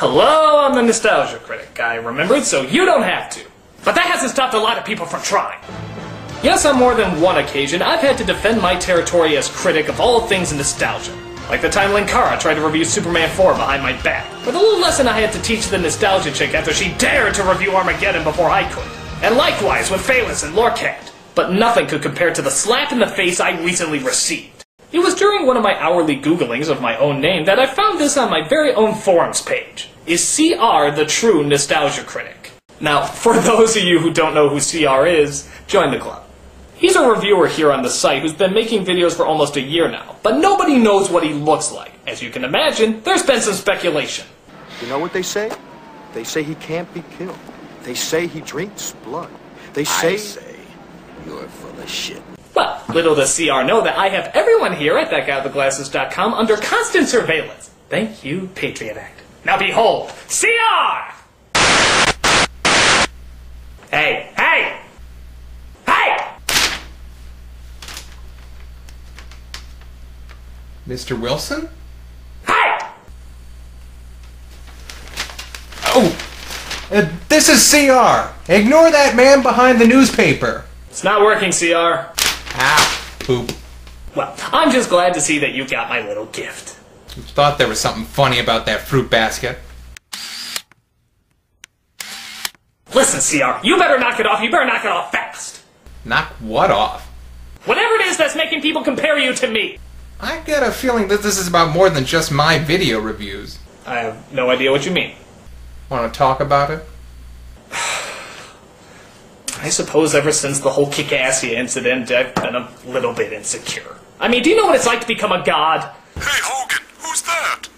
Hello, I'm the Nostalgia Critic. I remembered, so you don't have to. But that hasn't stopped a lot of people from trying. Yes, on more than one occasion, I've had to defend my territory as critic of all things nostalgia. Like the time Linkara tried to review Superman 4 behind my back, or the little lesson I had to teach the Nostalgia chick after she dared to review Armageddon before I could. And likewise with Phaelus and Lorcat. But nothing could compare to the slap in the face I recently received. It was during one of my hourly Googlings of my own name that I found this on my very own forums page. Is CR the true Nostalgia Critic? Now, for those of you who don't know who CR is, join the club. He's a reviewer here on the site who's been making videos for almost a year now, but nobody knows what he looks like. As you can imagine, there's been some speculation. You know what they say? They say he can't be killed. They say he drinks blood. They say... I say you're full of shit. Well, little does CR know that I have everyone here at ThatGuyWithTheGlasses.com under constant surveillance. Thank you, Patriot Act. Now behold, CR! Hey, hey! Hey! Mr. Wilson? Hey! Oh! This is CR! Ignore that man behind the newspaper! It's not working, CR. Ah, poop. Well, I'm just glad to see that you got my little gift. Thought there was something funny about that fruit basket. Listen, CR, you better knock it off. You better knock it off fast. Knock what off? Whatever it is that's making people compare you to me. I get a feeling that this is about more than just my video reviews. I have no idea what you mean. Want to talk about it? I suppose ever since the whole Kick-Assy incident, I've been a little bit insecure. I mean, do you know what it's like to become a god? Hey, Hogan, who's that?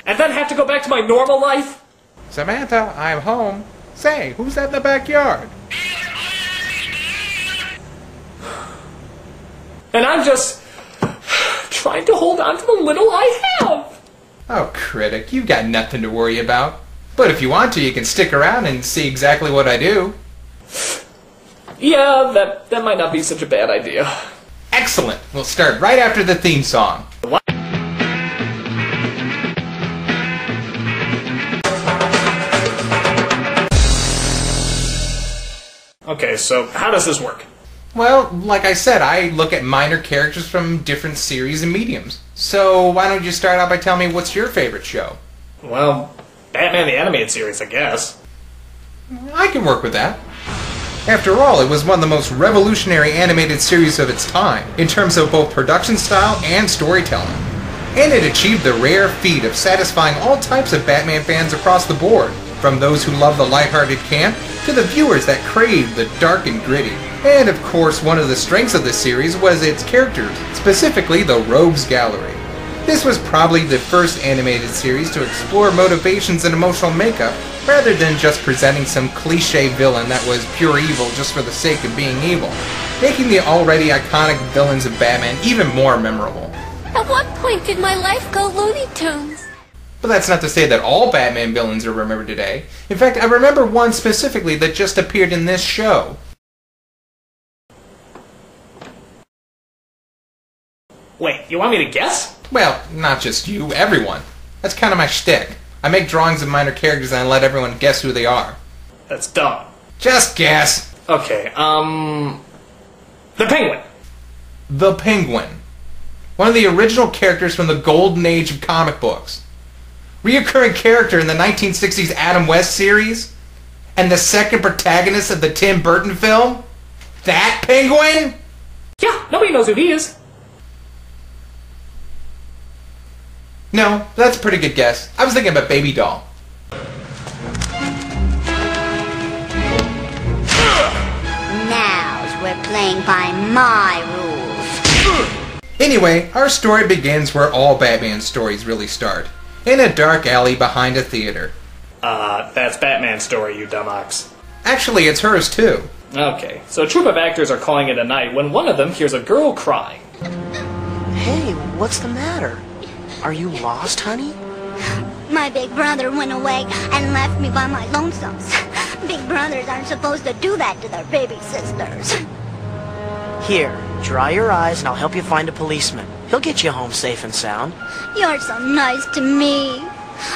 And then have to go back to my normal life? Samantha, I'm home. Say, who's that in the backyard? And I'm just trying to hold on to the little I have. Oh, critic, you've got nothing to worry about. But if you want to, you can stick around and see exactly what I do. Yeah, that might not be such a bad idea. Excellent! We'll start right after the theme song. What? Okay, so how does this work? Well, like I said, I look at minor characters from different series and mediums. So why don't you start out by telling me what's your favorite show? Well, Batman the Animated Series, I guess. I can work with that. After all, it was one of the most revolutionary animated series of its time, in terms of both production style and storytelling. And it achieved the rare feat of satisfying all types of Batman fans across the board, from those who love the lighthearted camp, to the viewers that crave the dark and gritty. And of course, one of the strengths of the series was its characters, specifically the Rogues Gallery. This was probably the first animated series to explore motivations and emotional makeup, rather than just presenting some cliché villain that was pure evil just for the sake of being evil, making the already iconic villains of Batman even more memorable. At what point did my life go Looney Tunes? But that's not to say that all Batman villains are remembered today. In fact, I remember one specifically that just appeared in this show. Wait, you want me to guess? Well, not just you, everyone. That's kind of my shtick. I make drawings of minor characters and I let everyone guess who they are. That's dumb. Just guess. Okay, the Penguin. The Penguin. One of the original characters from the golden age of comic books. Reoccurring character in the 1960s Adam West series. And the second protagonist of the Tim Burton film. That Penguin? Yeah, nobody knows who he is. No, that's a pretty good guess. I was thinking about Baby Doll. Now we're playing by my rules. Anyway, our story begins where all Batman stories really start. In a dark alley behind a theater. That's Batman's story, you dumb ox. Actually, it's hers too. Okay, so a troupe of actors are calling it a night when one of them hears a girl crying. Hey, what's the matter? Are you lost, honey? My big brother went away and left me by my lonesomes. Big brothers aren't supposed to do that to their baby sisters. Here, dry your eyes and I'll help you find a policeman. He'll get you home safe and sound. You're so nice to me.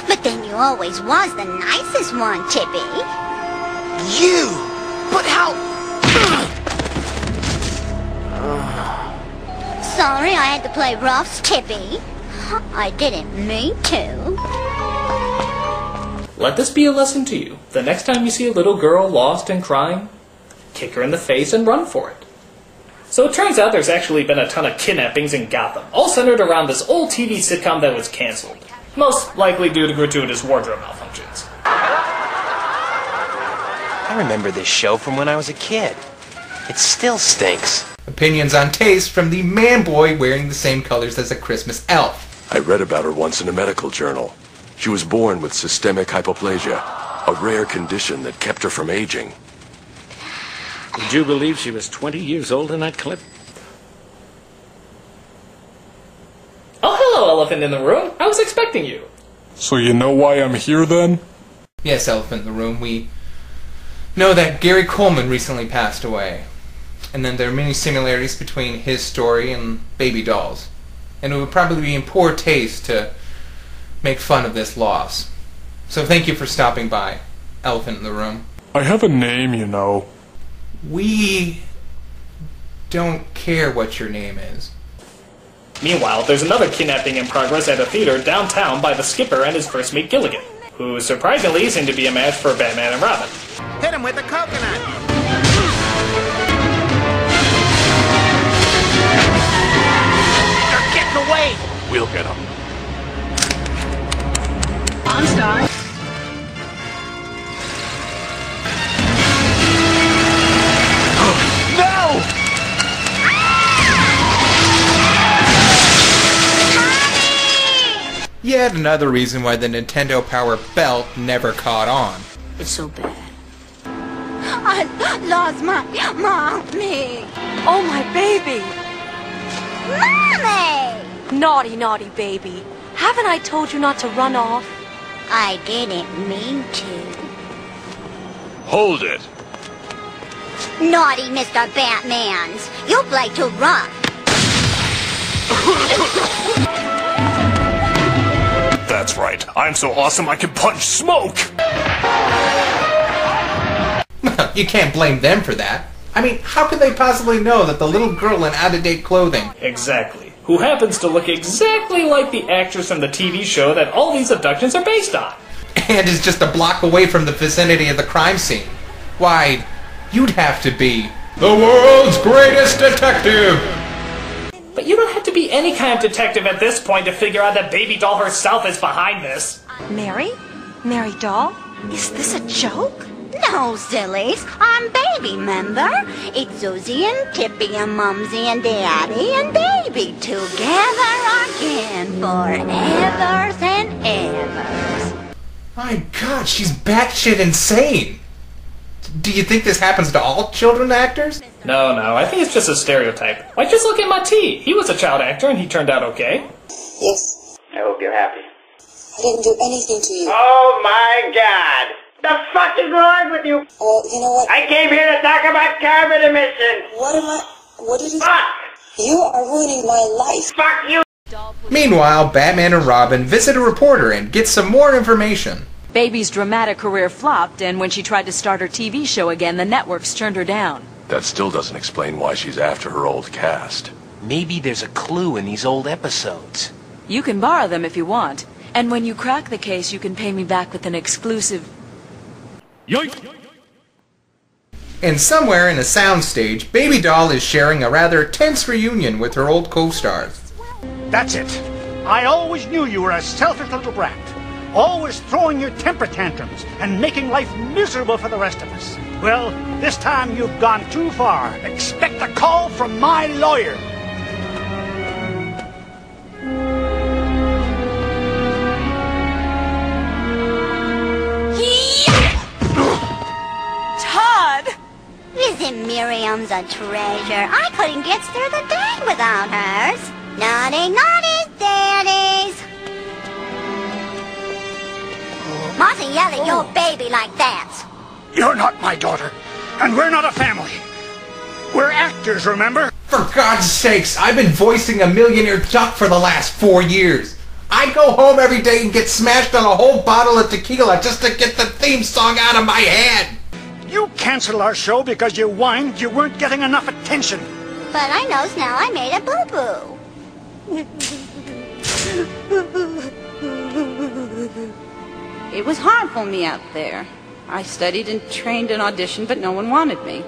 But then you always was the nicest one, Tippy. You! But how... Sorry I had to play rough, Tippy. I didn't mean to. Let this be a lesson to you. The next time you see a little girl lost and crying, kick her in the face and run for it. So it turns out there's actually been a ton of kidnappings in Gotham, all centered around this old TV sitcom that was cancelled. Most likely due to gratuitous wardrobe malfunctions. I remember this show from when I was a kid. It still stinks. Opinions on taste from the man boy wearing the same colors as a Christmas elf. I read about her once in a medical journal. She was born with systemic hypoplasia, a rare condition that kept her from aging. Would you believe she was 20 years old in that clip? Oh, hello, elephant in the room. I was expecting you. So you know why I'm here then? Yes, elephant in the room, we know that Gary Coleman recently passed away. And then there are many similarities between his story and baby dolls. And it would probably be in poor taste to make fun of this loss. So thank you for stopping by, elephant in the room. I have a name, you know. We don't care what your name is. Meanwhile, there's another kidnapping in progress at a theater downtown by the skipper and his first mate Gilligan, who surprisingly seem to be a match for Batman and Robin. Hit him with a coconut! They're getting away! We'll get them. On style. No! Yet another reason why the Nintendo Power Belt never caught on. It's so bad. I lost my mommy. Oh, my baby! Mommy! Naughty, naughty baby. Haven't I told you not to run off? I didn't mean to. Hold it. Naughty Mr. Batmans. You play too rough. That's right. I'm so awesome I can punch smoke! Well, you can't blame them for that. I mean, how could they possibly know that the little girl in out-of-date clothing... Exactly. Who happens to look exactly like the actress from the TV show that all these abductions are based on. and is just a block away from the vicinity of the crime scene? Why, you'd have to be the world's greatest detective! But you don't have to be any kind of detective at this point to figure out that Baby Doll herself is behind this. Mary? Mary Doll? Is this a joke? No, sillies. I'm Baby, remember? It's Susie and Tippy and Mumsy and Daddy and Baby together again forever and ever. My God, she's batshit insane! Do you think this happens to all children actors? No, I think it's just a stereotype. Like, just look at Mati. He was a child actor and he turned out okay. Yes. I hope you're happy. I didn't do anything to you. Oh my God! The fuck is wrong with you? Well, you know what? I came here to talk about carbon emissions! What did you... Fuck! You are ruining my life. Fuck you! Meanwhile, Batman and Robin visit a reporter and get some more information. Baby's dramatic career flopped, and when she tried to start her TV show again, the networks turned her down. That still doesn't explain why she's after her old cast. Maybe there's a clue in these old episodes. You can borrow them if you want, and when you crack the case, you can pay me back with an exclusive... Yoink! And somewhere in a soundstage, Baby Doll is sharing a rather tense reunion with her old co-stars. That's it. I always knew you were a selfish little brat. Always throwing your temper tantrums and making life miserable for the rest of us. Well, this time you've gone too far. Expect a call from my lawyer. Todd! Isn't Miriam's a treasure? I couldn't get through the day without hers. Naughty, naughty daddies! Mustn't yell at your baby like that. You're not my daughter, and we're not a family. We're actors, remember? For God's sakes, I've been voicing a millionaire duck for the last 4 years. I go home every day and get smashed on a whole bottle of tequila just to get the theme song out of my head. You canceled our show because you whined you weren't getting enough attention. But I knows now I made a boo-boo. It was hard for me out there. I studied and trained and auditioned, but no one wanted me.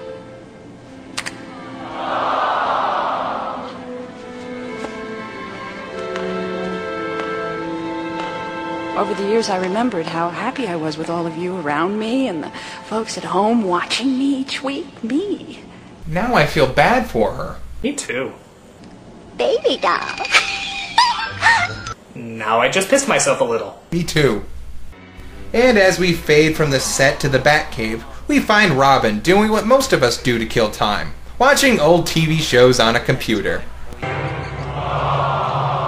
Over the years, I remembered how happy I was with all of you around me and the folks at home watching me each week. Me. Now I feel bad for her. Me too. Baby doll. Now I just pissed myself a little. Me too. And as we fade from the set to the Batcave, we find Robin doing what most of us do to kill time. Watching old TV shows on a computer.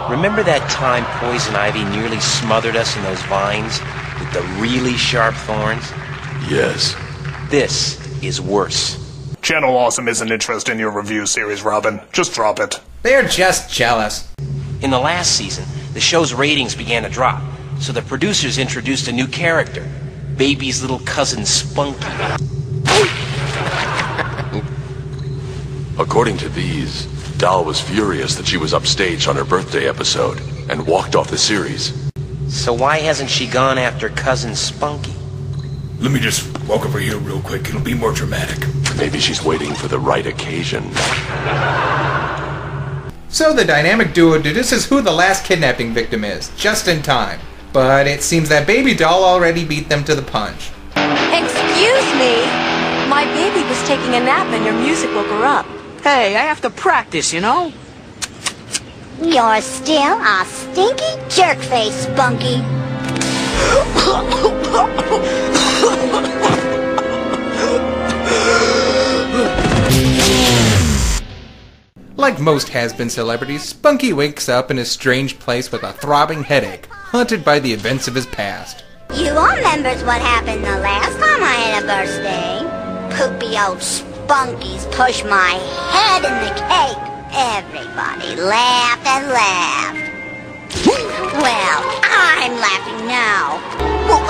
Remember that time Poison Ivy nearly smothered us in those vines with the really sharp thorns? Yes. This is worse. Channel Awesome isn't interested in your review series, Robin. Just drop it. They're just jealous. In the last season, the show's ratings began to drop, so the producers introduced a new character, Baby's little cousin Spunky. According to these, Doll was furious that she was upstaged on her birthday episode and walked off the series. So why hasn't she gone after cousin Spunky? Let me just walk over here real quick. It'll be more dramatic. Maybe she's waiting for the right occasion. So the dynamic duo deduces who the last kidnapping victim is, just in time. But it seems that Baby Doll already beat them to the punch. Excuse me? My baby was taking a nap and your music woke her up. Hey, I have to practice, you know? You're still a stinky jerkface, Spunky. Like most has-been celebrities, Spunky wakes up in a strange place with a throbbing headache, haunted by the events of his past. You all remembers what happened the last time I had a birthday? Poopy old Spunkies pushed my head in the cake. Everybody laughed and laughed. Well, I'm laughing now. Well,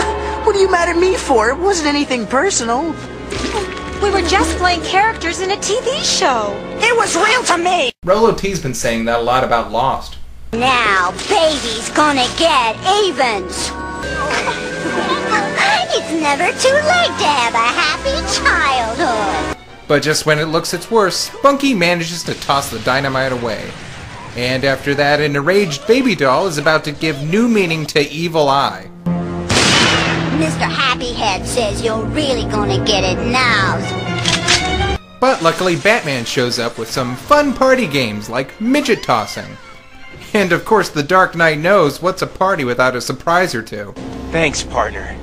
what are you mad at me for? It wasn't anything personal. We were just playing characters in a TV show. It was real to me. Rolo T's been saying that a lot about Lost. Now, baby's gonna get evens. It's never too late to have a happy childhood. But just when it looks its worst, Spunky manages to toss the dynamite away. And after that, an enraged Baby Doll is about to give new meaning to Evil Eye. Mr. Happyhead says you're really gonna get it now. But luckily Batman shows up with some fun party games like midget tossing. And of course the Dark Knight knows what's a party without a surprise or two. Thanks, partner.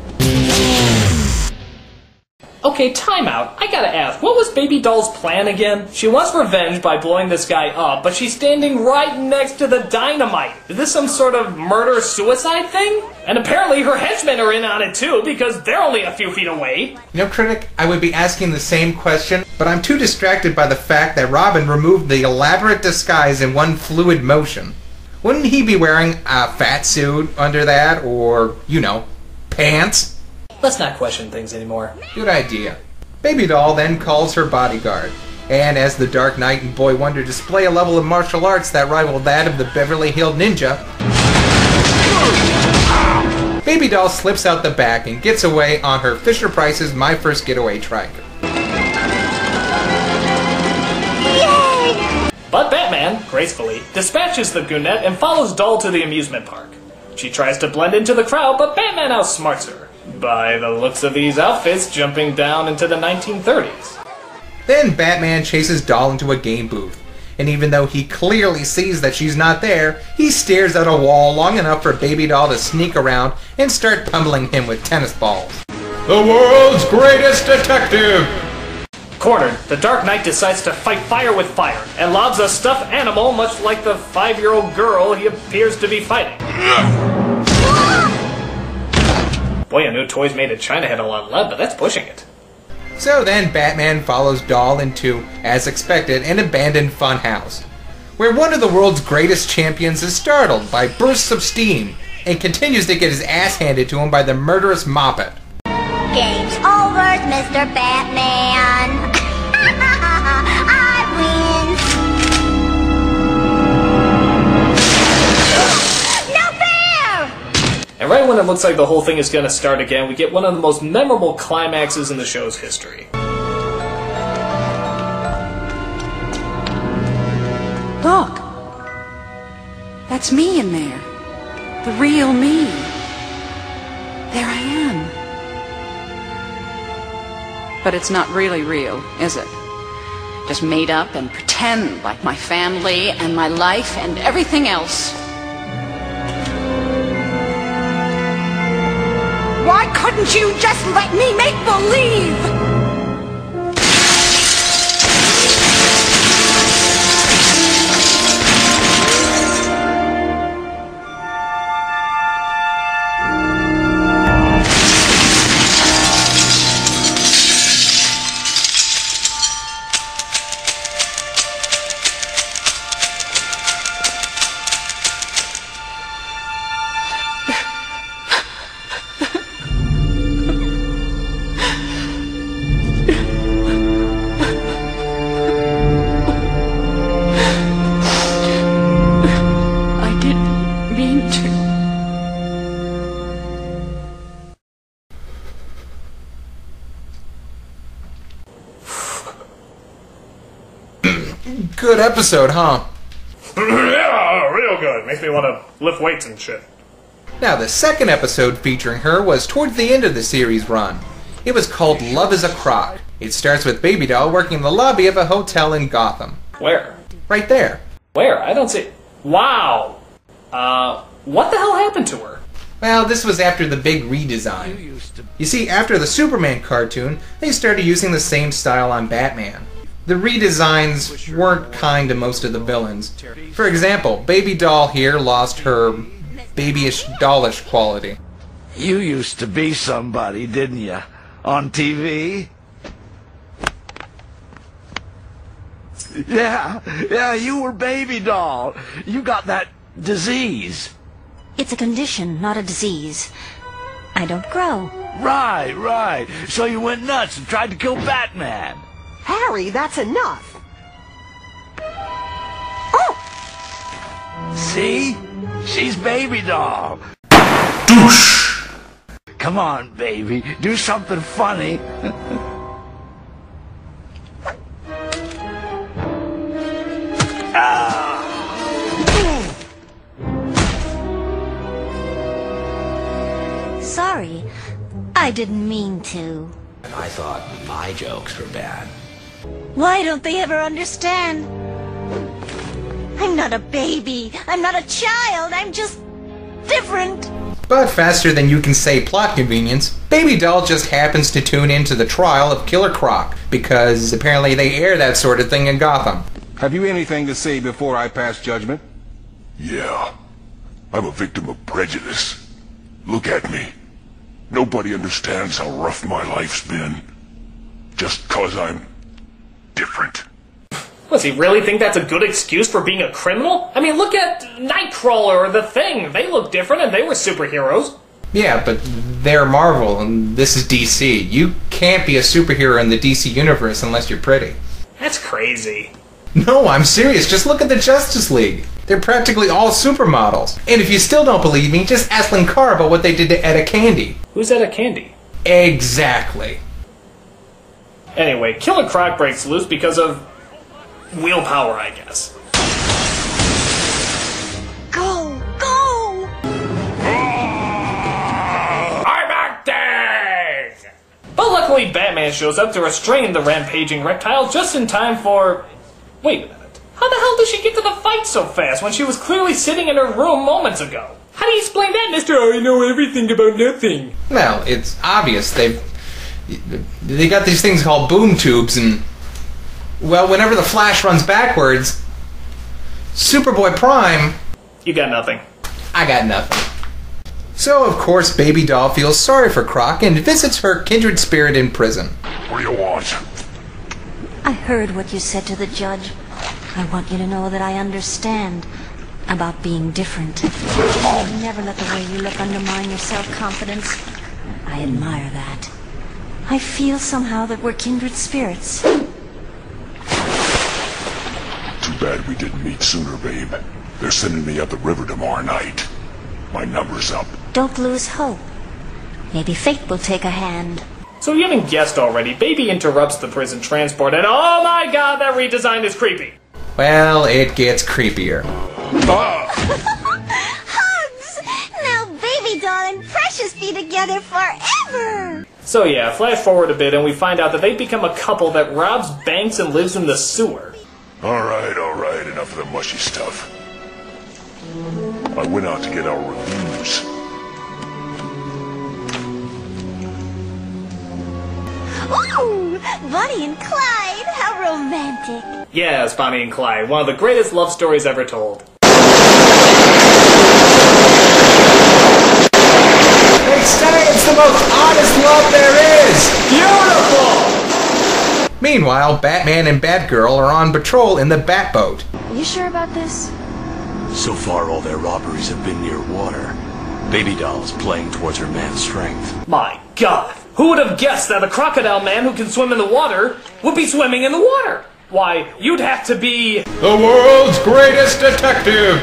Okay, time out. I gotta ask, what was Baby Doll's plan again? She wants revenge by blowing this guy up, but she's standing right next to the dynamite. Is this some sort of murder-suicide thing? And apparently her henchmen are in on it too, because they're only a few feet away. You know, Critic, I would be asking the same question, but I'm too distracted by the fact that Robin removed the elaborate disguise in one fluid motion. Wouldn't he be wearing a fat suit under that, or, you know, pants? Let's not question things anymore. Good idea. Baby Doll then calls her bodyguard, and as the Dark Knight and Boy Wonder display a level of martial arts that rival that of the Beverly Hills Ninja, Baby Doll slips out the back and gets away on her Fisher-Price's My First Getaway trike. Yay! But Batman, gracefully, dispatches the goonette and follows Doll to the amusement park. She tries to blend into the crowd, but Batman outsmarts her. By the looks of these outfits, jumping down into the 1930s. Then Batman chases Doll into a game booth, and even though he clearly sees that she's not there, he stares at a wall long enough for Baby Doll to sneak around and start pummeling him with tennis balls. The world's greatest detective! Cornered, the Dark Knight decides to fight fire with fire, and lobs a stuffed animal much like the 5-year-old girl he appears to be fighting. Boy, I knew toys made in China had a lot of lead, but that's pushing it. So then Batman follows Doll into, as expected, an abandoned funhouse, where one of the world's greatest champions is startled by bursts of steam and continues to get his ass handed to him by the murderous Moppet. Game's over, Mr. Batman. I win. No fair! And right when it looks like the whole thing is going to start again, we get one of the most memorable climaxes in the show's history. Look. That's me in there. The real me. There I am. But it's not really real, is it? Just made up and pretend like my family and my life and everything else. Why couldn't you just let me make believe? Good episode, huh? Yeah, real good. Makes me want to lift weights and shit. Now, the second episode featuring her was towards the end of the series run. It was called Love is a Crock. It starts with Baby Doll working in the lobby of a hotel in Gotham. Where? Right there. Where? I don't see... Wow! What the hell happened to her? Well, this was after the big redesign. You see, after the Superman cartoon, they started using the same style on Batman. The redesigns weren't kind to most of the villains. For example, Baby Doll here lost her babyish, dollish quality. You used to be somebody, didn't you? On TV? Yeah, you were Baby Doll. You got that disease. It's a condition, not a disease. I don't grow. Right. So you went nuts and tried to kill Batman. Harry, that's enough. Oh! See? She's Baby Doll. Douche! Come on, baby. Do something funny. Sorry, I didn't mean to. I thought my jokes were bad. Why don't they ever understand? I'm not a baby. I'm not a child. I'm just different. But faster than you can say plot convenience, Baby Doll just happens to tune into the trial of Killer Croc, because apparently they air that sort of thing in Gotham. Have you anything to say before I pass judgment? Yeah. I'm a victim of prejudice. Look at me. Nobody understands how rough my life's been. Just 'cause I'm different. Does he really think that's a good excuse for being a criminal? I mean, look at Nightcrawler or The Thing. They look different and they were superheroes. Yeah, but they're Marvel and this is DC. You can't be a superhero in the DC universe unless you're pretty. That's crazy. No, I'm serious. Just look at the Justice League. They're practically all supermodels. And if you still don't believe me, just ask Linkar about what they did to Etta Candy. Who's Etta Candy? Exactly. Anyway, Killer Croc breaks loose because of willpower, I guess. Go! I'm acting! But luckily, Batman shows up to restrain the rampaging reptile just in time for... Wait a minute. How the hell did she get to the fight so fast when she was clearly sitting in her room moments ago? How do you explain that, Mr. I know everything about nothing? Well, it's obvious. They got these things called boom tubes, and well, whenever the Flash runs backwards, Superboy Prime... You got nothing. I got nothing. So, of course, Baby Doll feels sorry for Croc and visits her kindred spirit in prison. What do you want? I heard what you said to the judge. I want you to know that I understand about being different. Never let the way you look undermine your self-confidence. I admire that. I feel somehow that we're kindred spirits. Too bad we didn't meet sooner, babe. They're sending me up the river tomorrow night. My number's up. Don't lose hope. Maybe fate will take a hand. So you haven't guessed already, Baby interrupts the prison transport, and oh my god, that redesign is creepy! Well, it gets creepier. Hugs! Now Baby Doll and Precious be together forever! So yeah, flash forward a bit and we find out that they've become a couple that robs banks and lives in the sewer. Alright, enough of the mushy stuff. I went out to get our reviews. Ooh! Bonnie and Clyde! How romantic! Yes, Bonnie and Clyde, one of the greatest love stories ever told. They say it's the most honest love there is! Beautiful! Meanwhile, Batman and Batgirl are on patrol in the Batboat. You sure about this? So far, all their robberies have been near water. Baby Doll's playing towards her man's strength. My god! Who would have guessed that a crocodile man who can swim in the water would be swimming in the water? Why, you'd have to be... the world's greatest detective!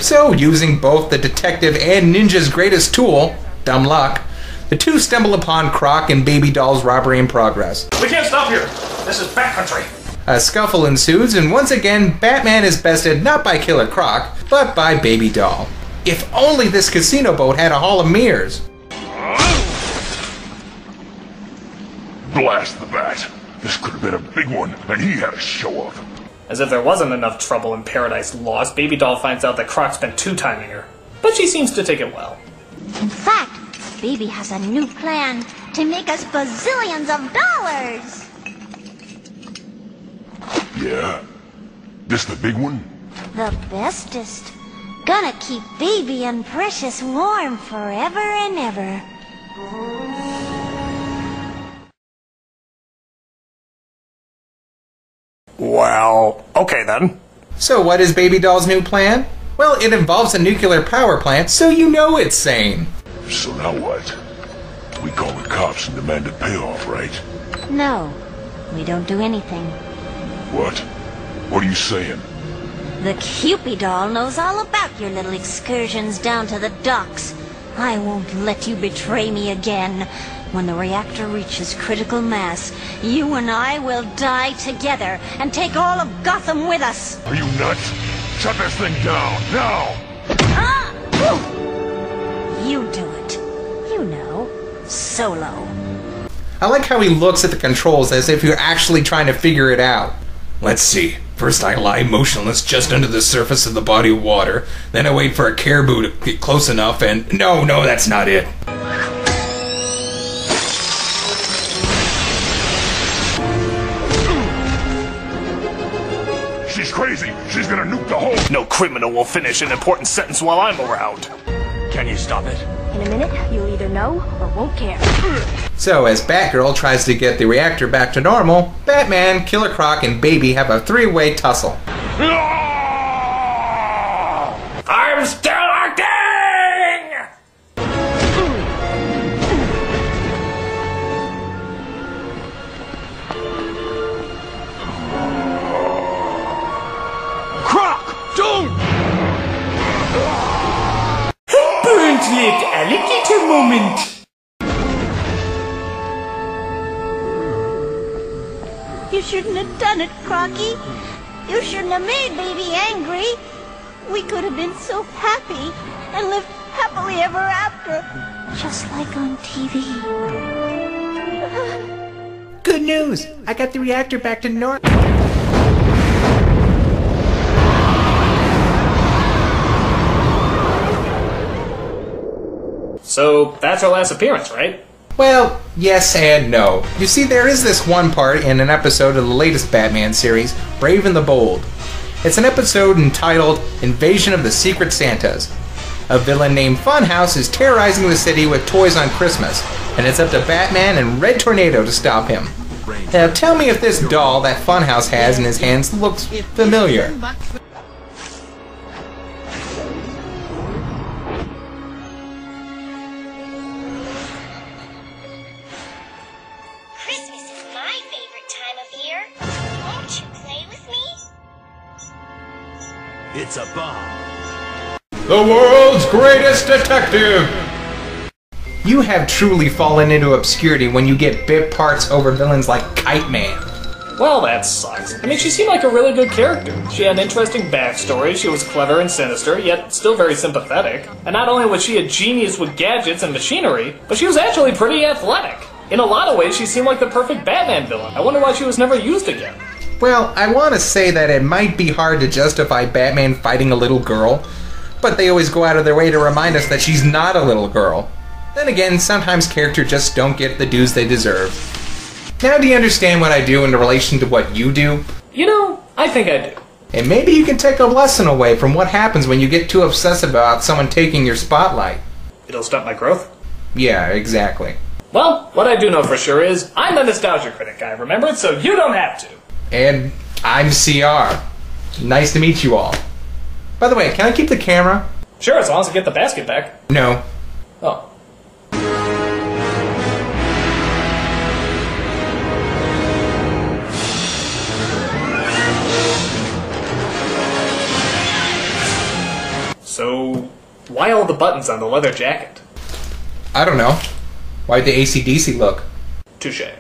So, using both the detective and ninja's greatest tool, dumb luck, the two stumble upon Croc and Baby Doll's robbery in progress. We can't stop here. This is backcountry. A scuffle ensues, and once again, Batman is bested not by Killer Croc, but by Baby Doll. If only this casino boat had a hall of mirrors. Blast the bat. This could have been a big one, and he had a show of. As if there wasn't enough trouble in Paradise Lost, Baby Doll finds out that Croc's been two-timing her. But she seems to take it well. In fact, Baby has a new plan to make us bazillions of dollars! Yeah? This the big one? The bestest. Gonna keep Baby and Precious warm forever and ever. Well, okay then. So what is Baby Doll's new plan? Well, it involves a nuclear power plant, so you know it's sane. So now what? We call the cops and demand a payoff, right? No, we don't do anything. What? What are you saying? The Cupid doll knows all about your little excursions down to the docks. I won't let you betray me again. When the reactor reaches critical mass, you and I will die together and take all of Gotham with us. Are you nuts? Shut this thing down, now! Ah! You do it. You know, solo. I like how he looks at the controls as if you're actually trying to figure it out. Let's see. First I lie motionless just under the surface of the body of water. Then I wait for a caribou to get close enough and... No, that's not it. She's crazy. She's gonna nuke the whole... No criminal will finish an important sentence while I'm around. Can you stop it? In a minute, you'll either know or won't care. So, as Batgirl tries to get the reactor back to normal, Batman, Killer Croc, and Baby have a three-way tussle. I'm still acting! Croc! Don't! Burnt-lipped alligator moment! You shouldn't have done it, Crocky. You shouldn't have made Baby angry. We could have been so happy and lived happily ever after, just like on TV. Good news! I got the reactor back to normal. So, that's her last appearance, right? Well, yes and no. You see, there is this one part in an episode of the latest Batman series, Brave and the Bold. It's an episode entitled Invasion of the Secret Santas. A villain named Funhouse is terrorizing the city with toys on Christmas, and it's up to Batman and Red Tornado to stop him. Now tell me if this doll that Funhouse has in his hands looks familiar. Christmas is my favorite time of year. Won't you play with me? It's a bomb. The world's greatest detective! You have truly fallen into obscurity when you get bit parts over villains like Kite Man. Well, that sucks. I mean, she seemed like a really good character. She had an interesting backstory, she was clever and sinister, yet still very sympathetic. And not only was she a genius with gadgets and machinery, but she was actually pretty athletic. In a lot of ways, she seemed like the perfect Batman villain. I wonder why she was never used again. Well, I want to say that it might be hard to justify Batman fighting a little girl, but they always go out of their way to remind us that she's not a little girl. Then again, sometimes characters just don't get the dues they deserve. Now do you understand what I do in relation to what you do? You know, I think I do. And maybe you can take a lesson away from what happens when you get too obsessive about someone taking your spotlight. It'll stop my growth? Yeah, exactly. Well, what I do know for sure is, I'm the Nostalgia Critic guy, remember it? So you don't have to. And I'm CR. Nice to meet you all. By the way, can I keep the camera? Sure, as long as I get the basket back. No. Oh. So, why all the buttons on the leather jacket? I don't know. Why'd the AC/DC look? Touché.